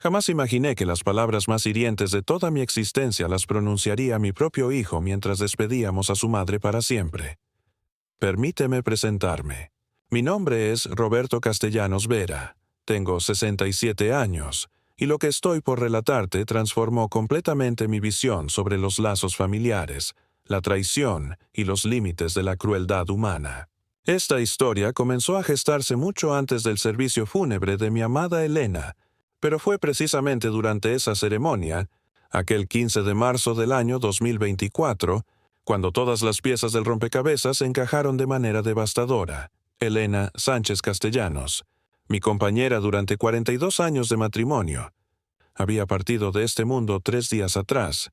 Jamás imaginé que las palabras más hirientes de toda mi existencia las pronunciaría mi propio hijo mientras despedíamos a su madre para siempre. Permíteme presentarme. Mi nombre es Roberto Castellanos Vera. Tengo 67 años, y lo que estoy por relatarte transformó completamente mi visión sobre los lazos familiares, la traición y los límites de la crueldad humana. Esta historia comenzó a gestarse mucho antes del servicio fúnebre de mi amada Elena, pero fue precisamente durante esa ceremonia, aquel 15 de marzo del año 2024, cuando todas las piezas del rompecabezas encajaron de manera devastadora. Elena Sánchez Castellanos, mi compañera durante 42 años de matrimonio, había partido de este mundo 3 días atrás,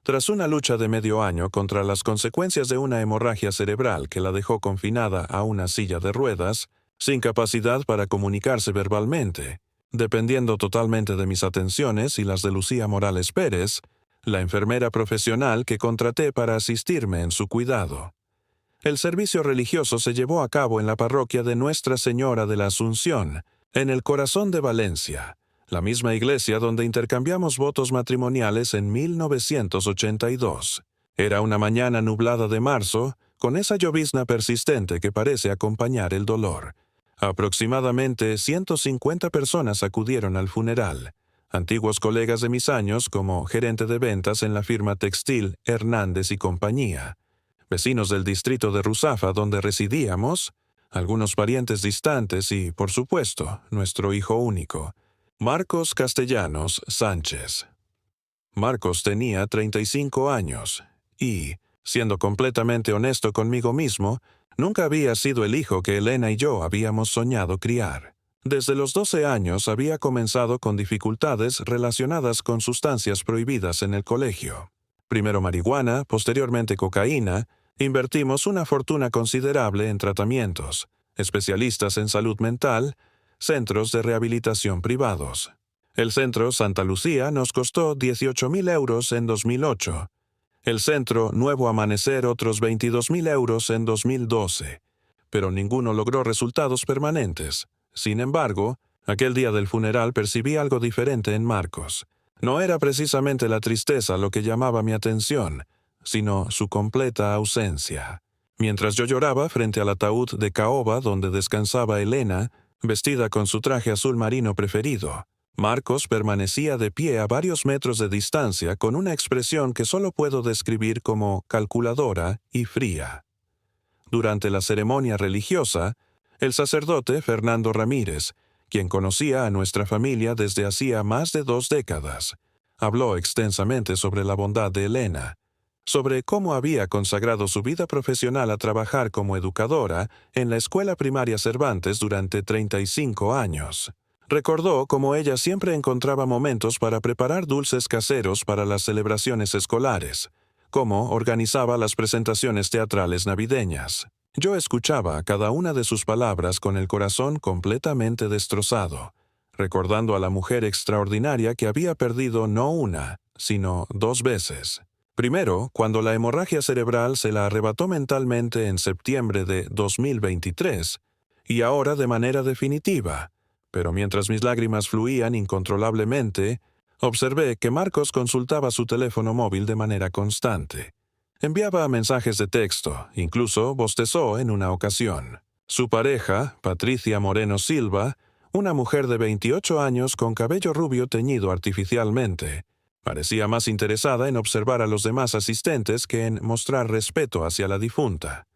tras una lucha de medio año contra las consecuencias de una hemorragia cerebral que la dejó confinada a una silla de ruedas, sin capacidad para comunicarse verbalmente, dependiendo totalmente de mis atenciones y las de Lucía Morales Pérez, la enfermera profesional que contraté para asistirme en su cuidado. El servicio religioso se llevó a cabo en la parroquia de Nuestra Señora de la Asunción, en el corazón de Valencia, la misma iglesia donde intercambiamos votos matrimoniales en 1982. Era una mañana nublada de marzo, con esa llovizna persistente que parece acompañar el dolor. Aproximadamente 150 personas acudieron al funeral. Antiguos colegas de mis años como gerente de ventas en la firma textil Hernández y Compañía, vecinos del distrito de Ruzafa donde residíamos, algunos parientes distantes y, por supuesto, nuestro hijo único, Marcos Castellanos Sánchez. Marcos tenía 35 años y, siendo completamente honesto conmigo mismo, nunca había sido el hijo que Elena y yo habíamos soñado criar. Desde los 12 años había comenzado con dificultades relacionadas con sustancias prohibidas en el colegio. Primero marihuana, posteriormente cocaína. Invertimos una fortuna considerable en tratamientos, especialistas en salud mental, centros de rehabilitación privados. El centro Santa Lucía nos costó 18.000 euros en 2008. El centro Nuevo Amanecer otros 22.000 euros en 2012. Pero ninguno logró resultados permanentes. Sin embargo, aquel día del funeral percibí algo diferente en Marcos. No era precisamente la tristeza lo que llamaba mi atención, sino su completa ausencia. Mientras yo lloraba frente al ataúd de caoba donde descansaba Elena, vestida con su traje azul marino preferido, Marcos permanecía de pie a varios metros de distancia con una expresión que solo puedo describir como calculadora y fría. Durante la ceremonia religiosa, el sacerdote Fernando Ramírez, quien conocía a nuestra familia desde hacía más de 2 décadas, habló extensamente sobre la bondad de Elena, sobre cómo había consagrado su vida profesional a trabajar como educadora en la Escuela Primaria Cervantes durante 35 años. Recordó cómo ella siempre encontraba momentos para preparar dulces caseros para las celebraciones escolares, cómo organizaba las presentaciones teatrales navideñas. Yo escuchaba cada una de sus palabras con el corazón completamente destrozado, recordando a la mujer extraordinaria que había perdido no una, sino 2 veces. Primero, cuando la hemorragia cerebral se la arrebató mentalmente en septiembre de 2023, y ahora de manera definitiva. Pero mientras mis lágrimas fluían incontrolablemente, observé que Marcos consultaba su teléfono móvil de manera constante. Enviaba mensajes de texto, incluso bostezó en una ocasión. Su pareja, Patricia Moreno Silva, una mujer de 28 años con cabello rubio teñido artificialmente, parecía más interesada en observar a los demás asistentes que en mostrar respeto hacia la difunta.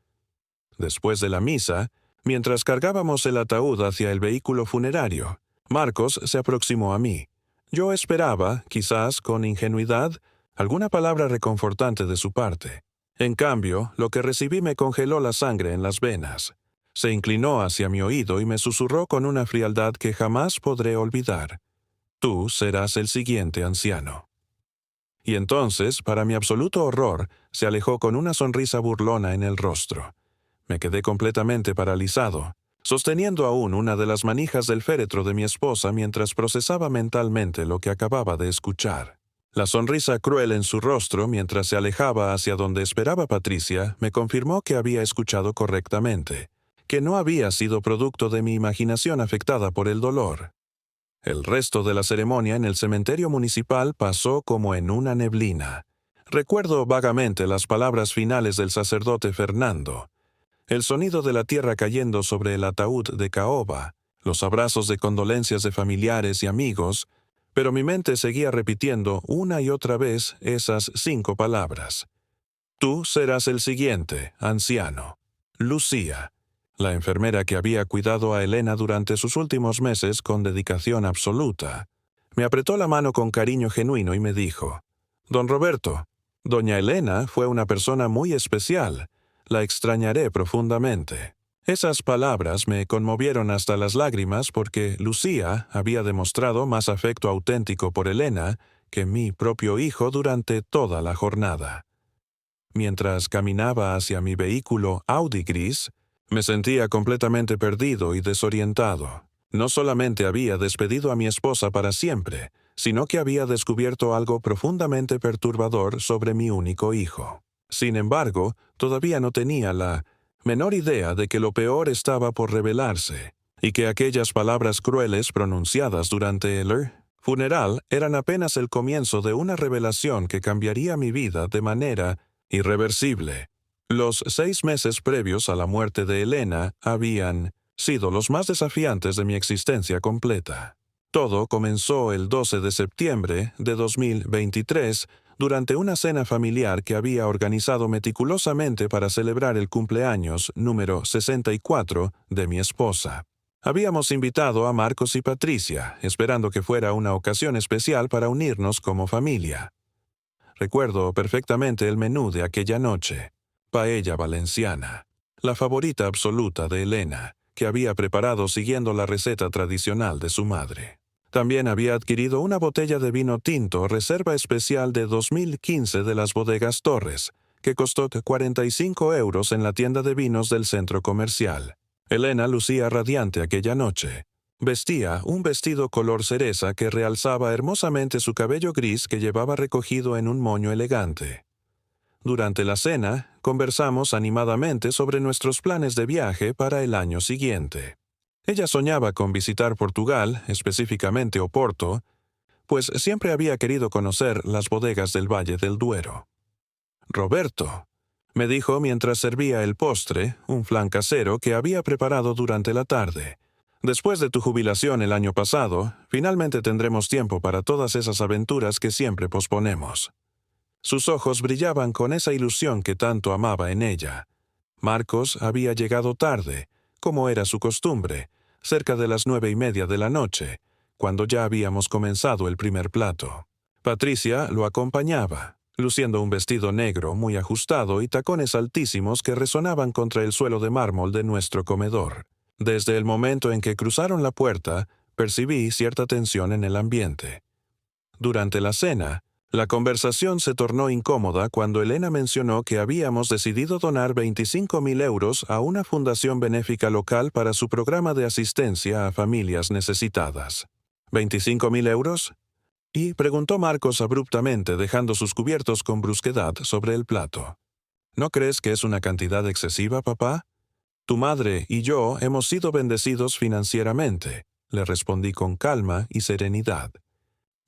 Después de la misa, mientras cargábamos el ataúd hacia el vehículo funerario, Marcos se aproximó a mí. Yo esperaba, quizás con ingenuidad, alguna palabra reconfortante de su parte. En cambio, lo que recibí me congeló la sangre en las venas. Se inclinó hacia mi oído y me susurró con una frialdad que jamás podré olvidar. Tú serás el siguiente anciano. Y entonces, para mi absoluto horror, se alejó con una sonrisa burlona en el rostro. Me quedé completamente paralizado, sosteniendo aún una de las manijas del féretro de mi esposa mientras procesaba mentalmente lo que acababa de escuchar. La sonrisa cruel en su rostro mientras se alejaba hacia donde esperaba Patricia me confirmó que había escuchado correctamente, que no había sido producto de mi imaginación afectada por el dolor. El resto de la ceremonia en el cementerio municipal pasó como en una neblina. Recuerdo vagamente las palabras finales del sacerdote Fernando, el sonido de la tierra cayendo sobre el ataúd de caoba, los abrazos de condolencias de familiares y amigos, pero mi mente seguía repitiendo una y otra vez esas 5 palabras. Tú serás el siguiente, anciano. Lucía, la enfermera que había cuidado a Elena durante sus últimos meses con dedicación absoluta, me apretó la mano con cariño genuino y me dijo: «Don Roberto, doña Elena fue una persona muy especial. La extrañaré profundamente». Esas palabras me conmovieron hasta las lágrimas porque Lucía había demostrado más afecto auténtico por Elena que mi propio hijo durante toda la jornada. Mientras caminaba hacia mi vehículo Audi gris, me sentía completamente perdido y desorientado. No solamente había despedido a mi esposa para siempre, sino que había descubierto algo profundamente perturbador sobre mi único hijo. Sin embargo, todavía no tenía la menor idea de que lo peor estaba por revelarse, y que aquellas palabras crueles pronunciadas durante el funeral eran apenas el comienzo de una revelación que cambiaría mi vida de manera irreversible. Los 6 meses previos a la muerte de Elena habían sido los más desafiantes de mi existencia completa. Todo comenzó el 12 de septiembre de 2023 durante una cena familiar que había organizado meticulosamente para celebrar el cumpleaños número 64 de mi esposa. Habíamos invitado a Marcos y Patricia, esperando que fuera una ocasión especial para unirnos como familia. Recuerdo perfectamente el menú de aquella noche: paella valenciana, la favorita absoluta de Elena, que había preparado siguiendo la receta tradicional de su madre. También había adquirido una botella de vino tinto reserva especial de 2015 de las bodegas Torres, que costó 45 € en la tienda de vinos del centro comercial. Elena lucía radiante aquella noche. Vestía un vestido color cereza que realzaba hermosamente su cabello gris que llevaba recogido en un moño elegante. Durante la cena, conversamos animadamente sobre nuestros planes de viaje para el año siguiente. Ella soñaba con visitar Portugal, específicamente Oporto, pues siempre había querido conocer las bodegas del Valle del Duero. «Roberto», me dijo mientras servía el postre, un flan casero que había preparado durante la tarde. «Después de tu jubilación el año pasado, finalmente tendremos tiempo para todas esas aventuras que siempre posponemos». Sus ojos brillaban con esa ilusión que tanto amaba en ella. Marcos había llegado tarde, como era su costumbre, cerca de las 9:30 de la noche, cuando ya habíamos comenzado el primer plato. Patricia lo acompañaba, luciendo un vestido negro muy ajustado y tacones altísimos que resonaban contra el suelo de mármol de nuestro comedor. Desde el momento en que cruzaron la puerta, percibí cierta tensión en el ambiente. Durante la cena, la conversación se tornó incómoda cuando Elena mencionó que habíamos decidido donar 25.000 € a una fundación benéfica local para su programa de asistencia a familias necesitadas. ¿25.000 €? Y preguntó Marcos abruptamente, dejando sus cubiertos con brusquedad sobre el plato. ¿No crees que es una cantidad excesiva, papá? Tu madre y yo hemos sido bendecidos financieramente, le respondí con calma y serenidad.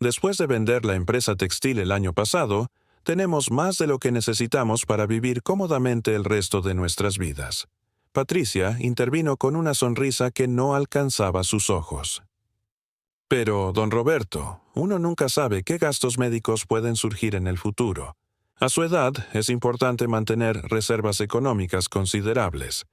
Después de vender la empresa textil el año pasado, tenemos más de lo que necesitamos para vivir cómodamente el resto de nuestras vidas. Patricia intervino con una sonrisa que no alcanzaba sus ojos. Pero, don Roberto, uno nunca sabe qué gastos médicos pueden surgir en el futuro. A su edad, es importante mantener reservas económicas considerables.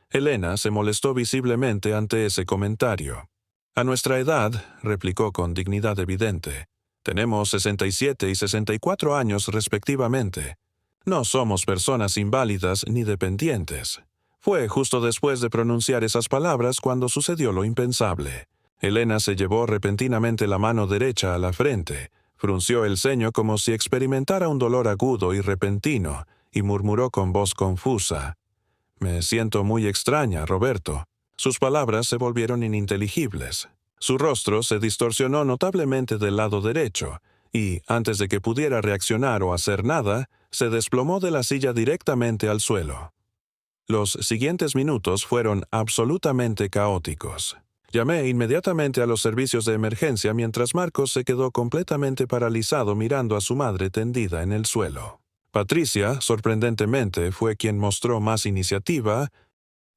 Elena se molestó visiblemente ante ese comentario. A nuestra edad, replicó con dignidad evidente, tenemos 67 y 64 años respectivamente. No somos personas inválidas ni dependientes. Fue justo después de pronunciar esas palabras cuando sucedió lo impensable. Elena se llevó repentinamente la mano derecha a la frente, frunció el ceño como si experimentara un dolor agudo y repentino, y murmuró con voz confusa: «Me siento muy extraña, Roberto». Sus palabras se volvieron ininteligibles. Su rostro se distorsionó notablemente del lado derecho, y, antes de que pudiera reaccionar o hacer nada, se desplomó de la silla directamente al suelo. Los siguientes minutos fueron absolutamente caóticos. Llamé inmediatamente a los servicios de emergencia mientras Marcos se quedó completamente paralizado mirando a su madre tendida en el suelo. Patricia, sorprendentemente, fue quien mostró más iniciativa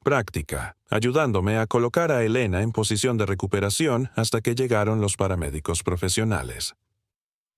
práctica, ayudándome a colocar a Elena en posición de recuperación hasta que llegaron los paramédicos profesionales.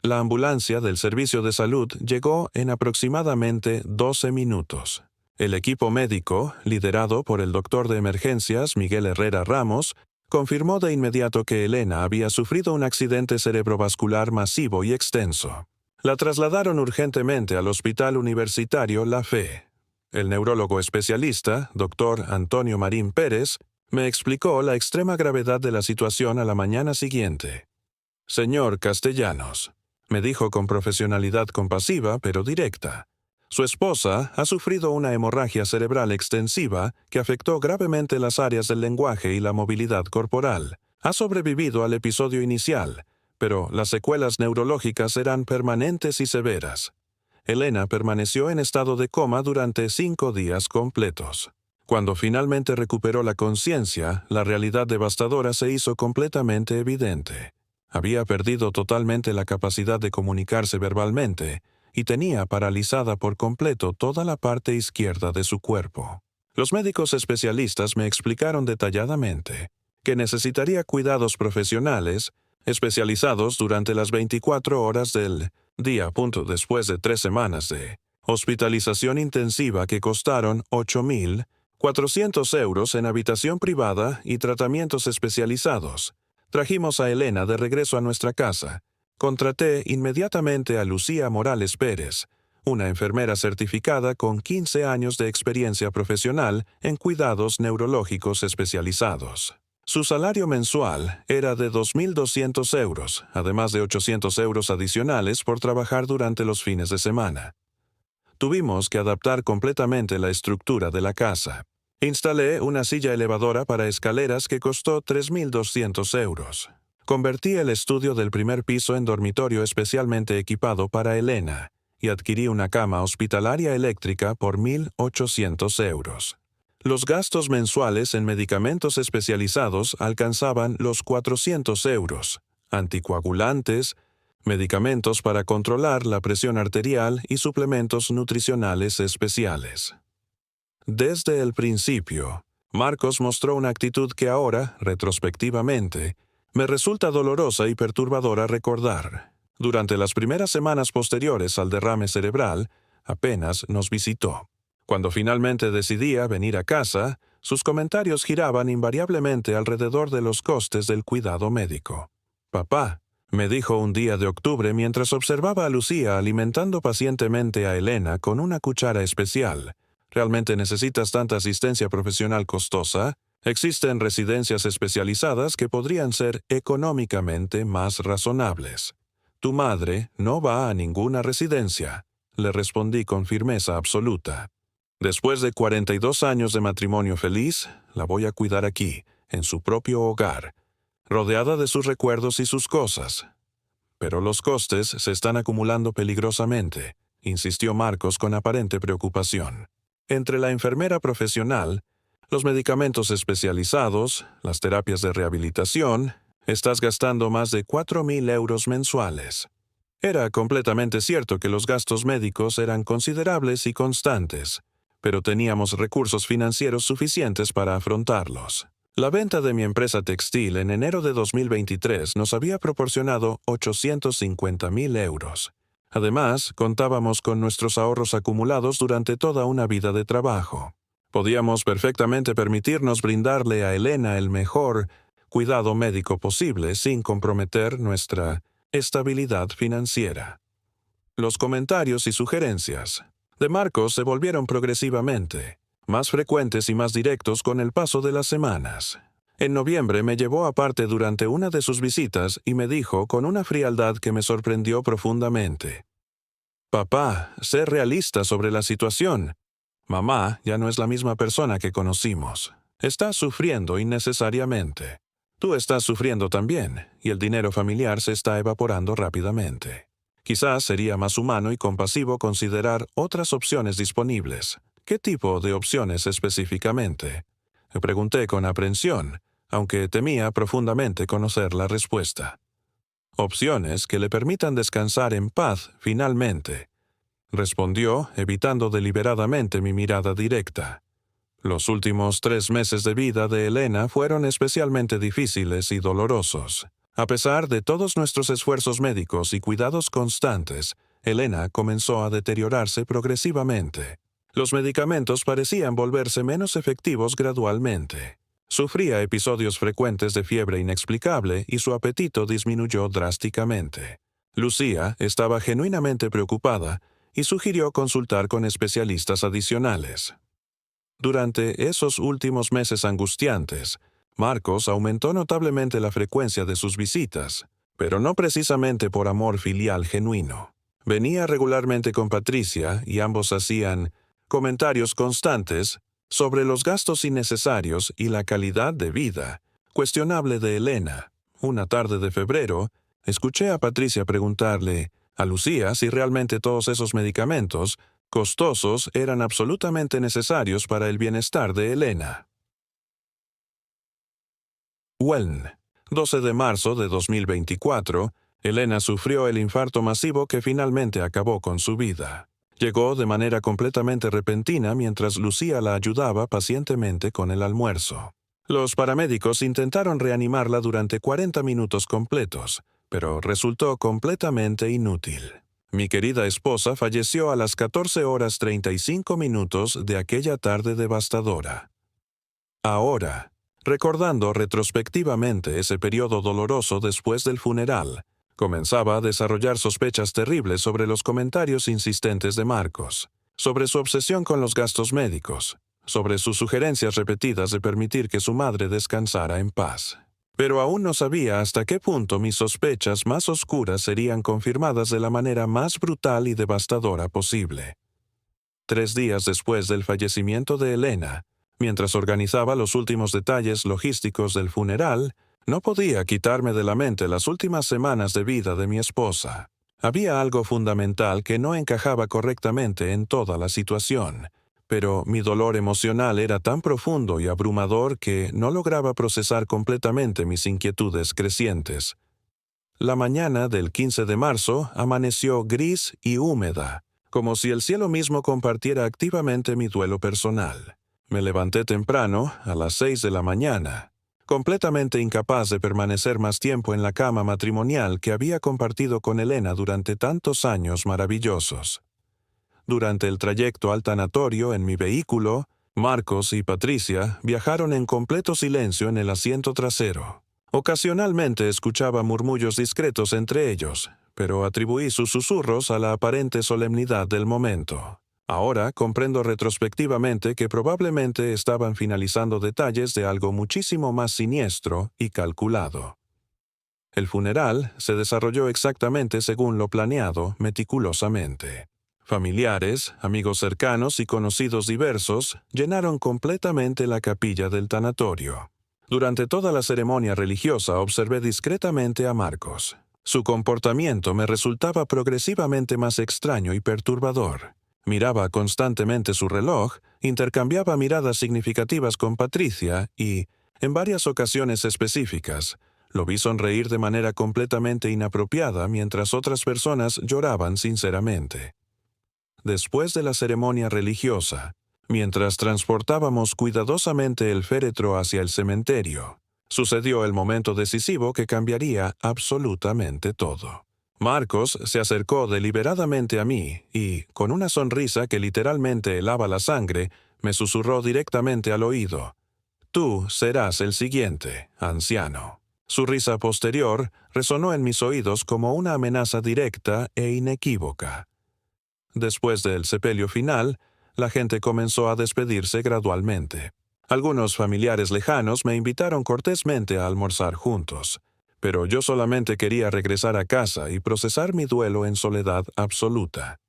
La ambulancia del servicio de salud llegó en aproximadamente 12 minutos. El equipo médico, liderado por el doctor de emergencias Miguel Herrera Ramos, confirmó de inmediato que Elena había sufrido un accidente cerebrovascular masivo y extenso. La trasladaron urgentemente al Hospital Universitario La Fe. El neurólogo especialista, doctor Antonio Marín Pérez, me explicó la extrema gravedad de la situación a la mañana siguiente. «Señor Castellanos», me dijo con profesionalidad compasiva pero directa, «su esposa ha sufrido una hemorragia cerebral extensiva que afectó gravemente las áreas del lenguaje y la movilidad corporal. Ha sobrevivido al episodio inicial, pero las secuelas neurológicas serán permanentes y severas. Elena permaneció en estado de coma durante 5 días completos. Cuando finalmente recuperó la conciencia, la realidad devastadora se hizo completamente evidente. Había perdido totalmente la capacidad de comunicarse verbalmente y tenía paralizada por completo toda la parte izquierda de su cuerpo. Los médicos especialistas me explicaron detalladamente que necesitaría cuidados profesionales especializados durante las 24 horas del día. Después de 3 semanas de hospitalización intensiva que costaron 8.400 euros en habitación privada y tratamientos especializados, trajimos a Elena de regreso a nuestra casa. Contraté inmediatamente a Lucía Morales Pérez, una enfermera certificada con 15 años de experiencia profesional en cuidados neurológicos especializados. Su salario mensual era de 2.200 euros, además de 800 euros adicionales por trabajar durante los fines de semana. Tuvimos que adaptar completamente la estructura de la casa. Instalé una silla elevadora para escaleras que costó 3.200 euros. Convertí el estudio del primer piso en dormitorio especialmente equipado para Elena y adquirí una cama hospitalaria eléctrica por 1.800 euros. Los gastos mensuales en medicamentos especializados alcanzaban los 400 euros, anticoagulantes, medicamentos para controlar la presión arterial y suplementos nutricionales especiales. Desde el principio, Marcos mostró una actitud que ahora, retrospectivamente, me resulta dolorosa y perturbadora recordar. Durante las primeras semanas posteriores al derrame cerebral, apenas nos visitó. Cuando finalmente decidía venir a casa, sus comentarios giraban invariablemente alrededor de los costes del cuidado médico. «Papá», me dijo un día de octubre mientras observaba a Lucía alimentando pacientemente a Elena con una cuchara especial, ¿realmente necesitas tanta asistencia profesional costosa? Existen residencias especializadas que podrían ser económicamente más razonables. Tu madre no va a ninguna residencia, le respondí con firmeza absoluta. Después de 42 años de matrimonio feliz, la voy a cuidar aquí, en su propio hogar, rodeada de sus recuerdos y sus cosas. Pero los costes se están acumulando peligrosamente, insistió Marcos con aparente preocupación. Entre la enfermera profesional, los medicamentos especializados, las terapias de rehabilitación, estás gastando más de 4.000 euros mensuales. Era completamente cierto que los gastos médicos eran considerables y constantes, pero teníamos recursos financieros suficientes para afrontarlos. La venta de mi empresa textil en enero de 2023 nos había proporcionado 850.000 euros. Además, contábamos con nuestros ahorros acumulados durante toda una vida de trabajo. Podíamos perfectamente permitirnos brindarle a Elena el mejor cuidado médico posible sin comprometer nuestra estabilidad financiera. Los comentarios y sugerencias de Marcos se volvieron progresivamente más frecuentes y más directos con el paso de las semanas. En noviembre me llevó aparte durante una de sus visitas y me dijo con una frialdad que me sorprendió profundamente: «Papá, sé realista sobre la situación. Mamá ya no es la misma persona que conocimos. Está sufriendo innecesariamente. Tú estás sufriendo también, y el dinero familiar se está evaporando rápidamente. Quizás sería más humano y compasivo considerar otras opciones disponibles». «¿Qué tipo de opciones específicamente?», le pregunté con aprensión, aunque temía profundamente conocer la respuesta. Opciones que le permitan descansar en paz finalmente, respondió, evitando deliberadamente mi mirada directa. Los últimos 3 meses de vida de Elena fueron especialmente difíciles y dolorosos. A pesar de todos nuestros esfuerzos médicos y cuidados constantes, Elena comenzó a deteriorarse progresivamente. Los medicamentos parecían volverse menos efectivos gradualmente. Sufría episodios frecuentes de fiebre inexplicable y su apetito disminuyó drásticamente. Lucía estaba genuinamente preocupada y sugirió consultar con especialistas adicionales. Durante esos últimos meses angustiantes, Marcos aumentó notablemente la frecuencia de sus visitas, pero no precisamente por amor filial genuino. Venía regularmente con Patricia y ambos hacían comentarios constantes sobre los gastos innecesarios y la calidad de vida cuestionable de Elena. Una tarde de febrero, escuché a Patricia preguntarle a Lucía si realmente todos esos medicamentos costosos eran absolutamente necesarios para el bienestar de Elena. Weln, 12 de marzo de 2024, Elena sufrió el infarto masivo que finalmente acabó con su vida. Llegó de manera completamente repentina mientras Lucía la ayudaba pacientemente con el almuerzo. Los paramédicos intentaron reanimarla durante 40 minutos completos, pero resultó completamente inútil. Mi querida esposa falleció a las 14:35 de aquella tarde devastadora. Ahora, recordando retrospectivamente ese periodo doloroso después del funeral, comenzaba a desarrollar sospechas terribles sobre los comentarios insistentes de Marcos, sobre su obsesión con los gastos médicos, sobre sus sugerencias repetidas de permitir que su madre descansara en paz. Pero aún no sabía hasta qué punto mis sospechas más oscuras serían confirmadas de la manera más brutal y devastadora posible. 3 días después del fallecimiento de Elena, mientras organizaba los últimos detalles logísticos del funeral, no podía quitarme de la mente las últimas semanas de vida de mi esposa. Había algo fundamental que no encajaba correctamente en toda la situación, pero mi dolor emocional era tan profundo y abrumador que no lograba procesar completamente mis inquietudes crecientes. La mañana del 15 de marzo amaneció gris y húmeda, como si el cielo mismo compartiera activamente mi duelo personal. Me levanté temprano, a las 6 de la mañana, completamente incapaz de permanecer más tiempo en la cama matrimonial que había compartido con Elena durante tantos años maravillosos. Durante el trayecto al tanatorio en mi vehículo, Marcos y Patricia viajaron en completo silencio en el asiento trasero. Ocasionalmente escuchaba murmullos discretos entre ellos, pero atribuí sus susurros a la aparente solemnidad del momento. Ahora comprendo retrospectivamente que probablemente estaban finalizando detalles de algo muchísimo más siniestro y calculado. El funeral se desarrolló exactamente según lo planeado meticulosamente. Familiares, amigos cercanos y conocidos diversos llenaron completamente la capilla del tanatorio. Durante toda la ceremonia religiosa observé discretamente a Marcos. Su comportamiento me resultaba progresivamente más extraño y perturbador. Miraba constantemente su reloj, intercambiaba miradas significativas con Patricia y, en varias ocasiones específicas, lo vi sonreír de manera completamente inapropiada mientras otras personas lloraban sinceramente. Después de la ceremonia religiosa, mientras transportábamos cuidadosamente el féretro hacia el cementerio, sucedió el momento decisivo que cambiaría absolutamente todo. Marcos se acercó deliberadamente a mí y, con una sonrisa que literalmente helaba la sangre, me susurró directamente al oído: «Tú serás el siguiente, anciano». Su risa posterior resonó en mis oídos como una amenaza directa e inequívoca. Después del sepelio final, la gente comenzó a despedirse gradualmente. Algunos familiares lejanos me invitaron cortésmente a almorzar juntos, pero yo solamente quería regresar a casa y procesar mi duelo en soledad absoluta.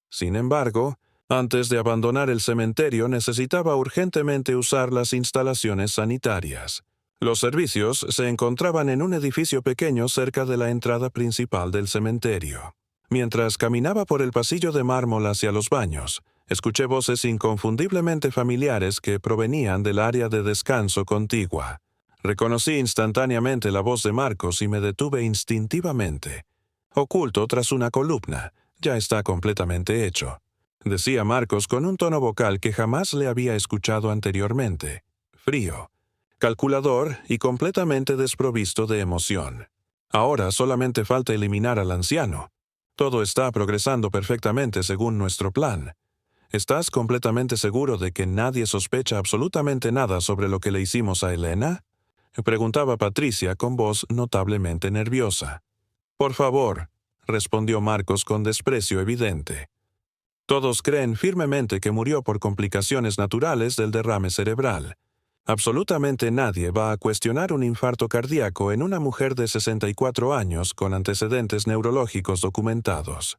Sin embargo, antes de abandonar el cementerio necesitaba urgentemente usar las instalaciones sanitarias. Los servicios se encontraban en un edificio pequeño cerca de la entrada principal del cementerio. Mientras caminaba por el pasillo de mármol hacia los baños, escuché voces inconfundiblemente familiares que provenían del área de descanso contigua. Reconocí instantáneamente la voz de Marcos y me detuve instintivamente. Oculto tras una columna. Ya está completamente hecho. Decía Marcos con un tono vocal que jamás le había escuchado anteriormente. Frío, calculador y completamente desprovisto de emoción. Ahora solamente falta eliminar al anciano. Todo está progresando perfectamente según nuestro plan. ¿Estás completamente seguro de que nadie sospecha absolutamente nada sobre lo que le hicimos a Elena? Preguntaba Patricia con voz notablemente nerviosa. Por favor, respondió Marcos con desprecio evidente. Todos creen firmemente que murió por complicaciones naturales del derrame cerebral. Absolutamente nadie va a cuestionar un infarto cardíaco en una mujer de 64 años con antecedentes neurológicos documentados.